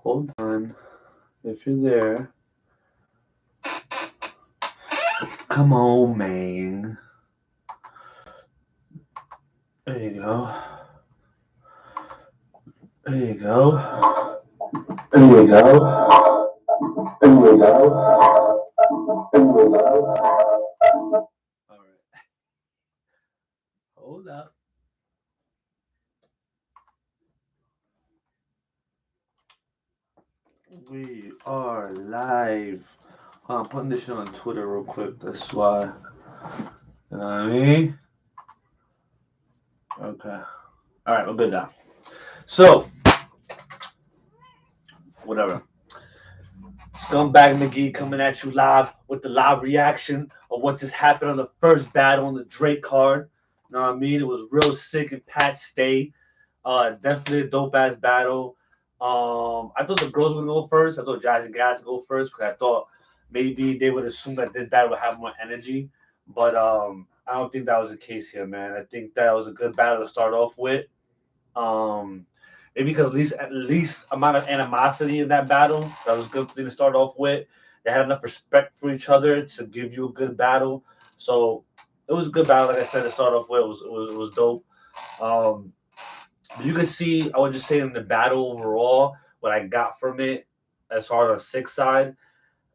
Hold on. If you're there, come on, man. There you go. There you go. There you go. There you go. There you go. All right. Hold up. We are live. I'm putting this shit on Twitter real quick. That's why. You know what I mean? Okay. All right, we're good now. So, whatever. Scumbag McGee coming at you live with the live reaction of what just happened on the first battle on the Drake card. You know what I mean? It was real sick and Pat Stay. Definitely a dope ass battle. I thought the girls would go first. I thought Jazz and Gas would go first because I thought maybe they would assume that this battle would have more energy. But I don't think that was the case here, man. I think that was a good battle to start off with. Um, Maybe because at least amount of animosity in that battle. That was a good thing to start off with. They had enough respect for each other to give you a good battle. So it was a good battle, like I said, to start off with. It was dope. Um, you can see, I would just say in the battle overall, what I got from it, as far as the Sikh side,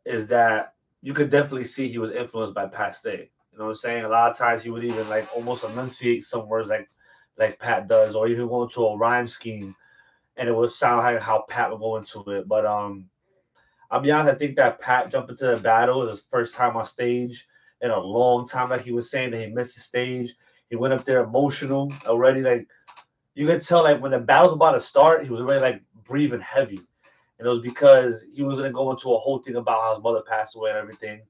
is that you could definitely see he was influenced by Paste. You know what I'm saying? A lot of times he would even like almost enunciate some words like Pat does, or even go into a rhyme scheme, and it would sound like how Pat would go into it. But I'll be honest, I think that Pat jumped into the battle. It was his first time on stage in a long time. Like he was saying that he missed the stage. He went up there emotional already. Like you could tell, like when the battle's about to start, he was already like breathing heavy, and it was because he was gonna go into a whole thing about how his mother passed away and everything,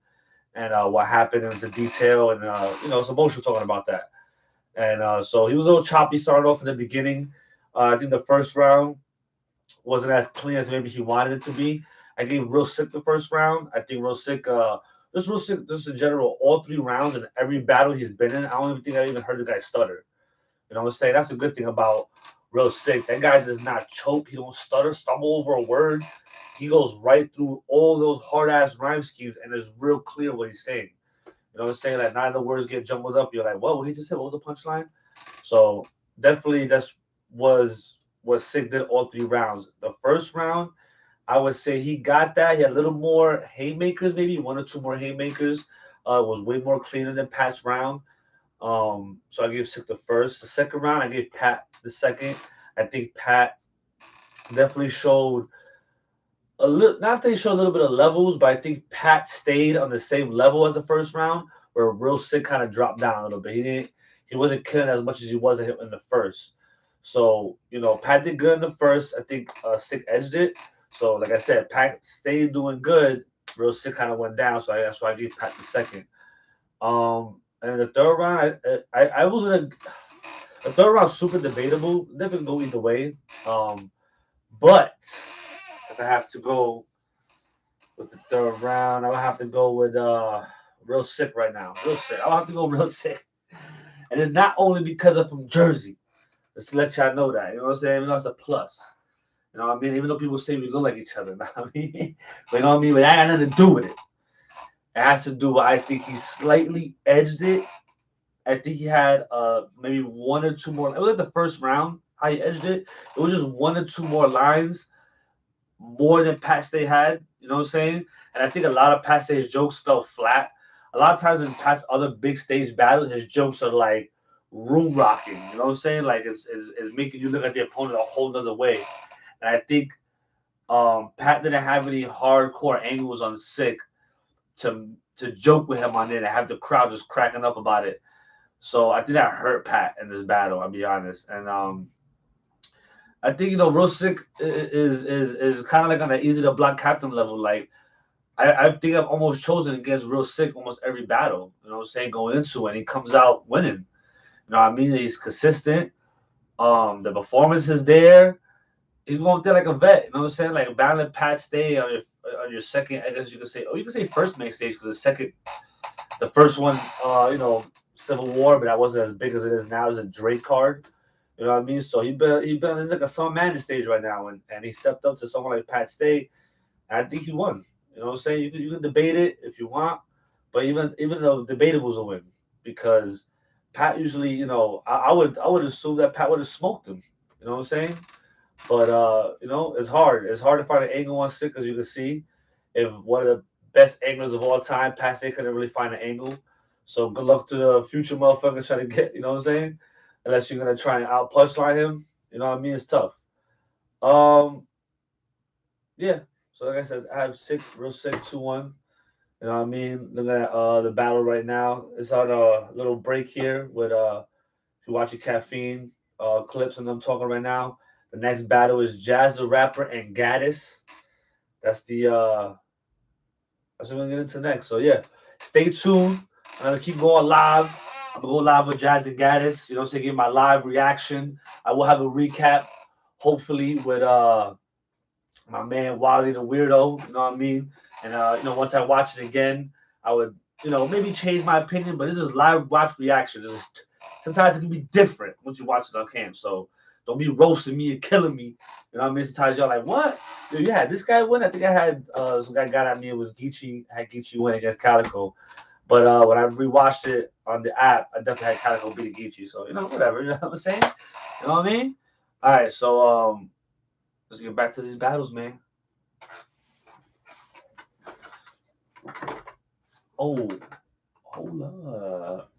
and what happened and the detail, and it's emotional talking about that. And so he was a little choppy starting off in the beginning. I think the first round wasn't as clean as maybe he wanted it to be. I gave Real Sick the first round. I think Real Sick, Real Sick, just in general, all three rounds and every battle he's been in, I don't even think I even heard the guy stutter. You know what I'm saying? That's a good thing about Real Sick. That guy does not choke. He don't stutter, stumble over a word. He goes right through all those hard ass rhyme schemes and it's real clear what he's saying. You know what I'm saying? Like none of the words get jumbled up. You're like, what he just said? What was the punchline? So definitely that's was what Sig did all three rounds. The first round, I would say he got that. He had a little more haymakers, maybe one or two more haymakers. Was way more cleaner than Pat's round. So I gave Sig the first. The second round, I gave Pat the second. I think Pat definitely showed a little. Not that he showed a little bit of levels, but I think Pat stayed on the same level as the first round, where Real Sick kind of dropped down a little bit. He didn't. He wasn't killing as much as he was in the first. So Pat did good in the first. I think Sick edged it. So like I said, Pat stayed doing good. Real Sick kind of went down. So that's why I gave Pat the second. And the third round, I was gonna. The third round super debatable. Definitely go either way. But if I have to go with the third round, I would have to go with Real Sick right now. Real Sick. I'll have to go Real Sick. And it's not only because I'm from Jersey. Just to let y'all know that. You know what I'm saying? That's a plus. You know what I mean? Even though people say we look like each other. You know what I mean? But you know what I mean? But that got nothing to do with it. It has to do with I think he slightly edged it. I think he had maybe one or two more. It was like the first round how he edged it. It was just one or two more lines more than Pat Stay had. You know what I'm saying? And I think a lot of Pat Stay's jokes fell flat. A lot of times in Pat's other big stage battles, his jokes are like room rocking. You know what I'm saying? Like it's making you look at the opponent a whole nother way. And I think Pat didn't have any hardcore angles on Sick to joke with him on it and have the crowd just cracking up about it. So I think that hurt Pat in this battle. I'll be honest, and I think Real Sick is kind of like on the easy to block captain level. Like I think I've almost chosen against Real Sick almost every battle. You know what I'm saying? Going into it, and he comes out winning. You know what I mean? He's consistent. The performance is there. He's going there like a vet. You know what I'm saying? Like battling Pat Stay on your second. I guess you could say. Oh, you could say first main stage because the first one, Civil War, but that wasn't as big as it is now. It's a Drake card. You know what I mean? So he been on this like a Son Man stage right now, and he stepped up to someone like Pat Stay, and I think he won. You know what I'm saying? You can debate it if you want, but even though debatable's a win because Pat usually, I would assume that Pat would have smoked him. You know what I'm saying? But it's hard. It's hard to find an angle on Sick, as you can see. If one of the best anglers of all time, Pat Stay couldn't really find an angle. So good luck to the future motherfuckers trying to get, you know what I'm saying? Unless you're gonna try and out punchline him, you know what I mean? It's tough. Um, yeah. So like I said, I have Sick, real Sick, 2-1. You know what I mean? Looking at the battle right now. It's on a little break here with if you're watching caffeine clips and I'm talking right now. The next battle is Jazz the Rapper and Gaddis. That's the that's what we're gonna get into next. So yeah, stay tuned. I'm gonna keep going live. I'm gonna go live with Jazz and Gaddis. You know, so give my live reaction. I will have a recap, hopefully with my man Wally the Weirdo. You know what I mean? And once I watch it again, I would maybe change my opinion. But this is live watch reaction. Sometimes it can be different once you watch it on cam. So don't be roasting me and killing me. You know what I mean? Sometimes y'all like, what? Yo, you had this guy win? I think I had some guy got at me. It was Geechee. I had Geechee win against Calicoe. But when I rewatched it on the app, I definitely had Calicoe beat Geechee. So whatever. You know what I'm saying? You know what I mean? All right. So let's get back to these battles, man. Oh, hold up.